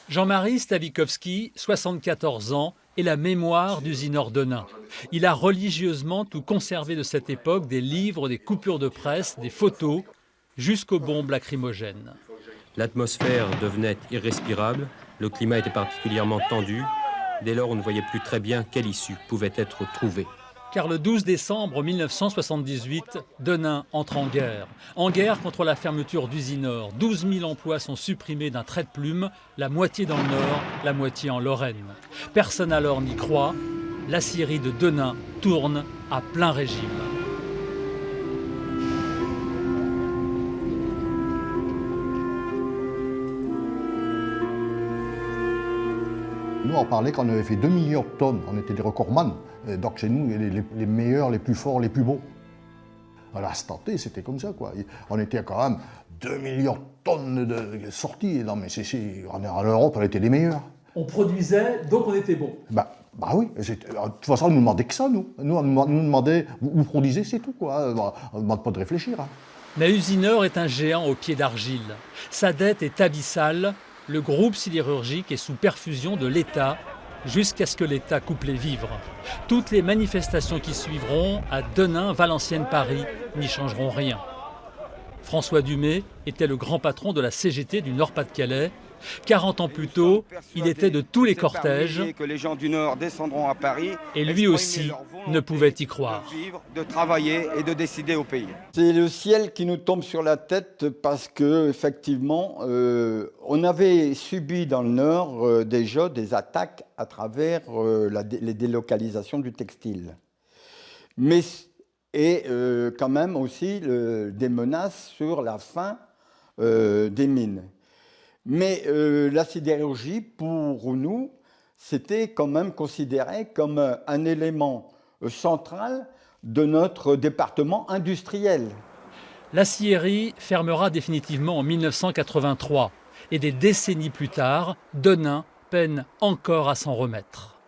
Jean-Marie Stavikowski, 74 ans, est la mémoire d'usineur Denain. Il a religieusement tout conservé de cette époque, des livres, des coupures de presse, des photos, jusqu'aux bombes lacrymogènes. L'atmosphère devenait irrespirable, le climat était particulièrement tendu. Dès lors, on ne voyait plus très bien quelle issue pouvait être trouvée. Car le 12 décembre 1978, Denain entre en guerre. En guerre contre la fermeture d'Usinor. 12 000 emplois sont supprimés d'un trait de plume, la moitié dans le Nord, la moitié en Lorraine. Personne alors n'y croit. L'aciérie de Denain tourne à plein régime. Nous, on parlait qu'on avait fait 2 millions de tonnes. On était des recordman. Donc chez nous, les meilleurs, les plus forts, les plus beaux. À l'instant T, c'était comme ça, quoi. On était quand même 2 millions de tonnes de sorties. Non, mais en Europe, on était les meilleurs. On produisait, donc on était bon. Bah oui. De toute façon, on nous demandait que ça, nous. Nous, on nous demandait, vous produisez, c'est tout, quoi. On ne demande pas de réfléchir. Hein. Mais Usinor est un géant au pied d'argile. Sa dette est abyssale. Le groupe sidérurgique est sous perfusion de l'État, jusqu'à ce que l'État coupe les vivres. Toutes les manifestations qui suivront à Denain, Valenciennes, Paris n'y changeront rien. François Dumay était le grand patron de la CGT du Nord-Pas-de-Calais. 40 ans plus tôt, il était de tous les cortèges que les gens du Nord descendront à Paris, et lui aussi ne pouvait y croire. De vivre, de travailler et de décider au pays. C'est le ciel qui nous tombe sur la tête parce que effectivement, on avait subi dans le Nord déjà des attaques à travers les délocalisations du textile. Et quand même aussi des menaces sur la fin des mines. Mais la sidérurgie, pour nous, c'était quand même considéré comme un élément central de notre département industriel. L'aciérie fermera définitivement en 1983 et des décennies plus tard, Denain peine encore à s'en remettre.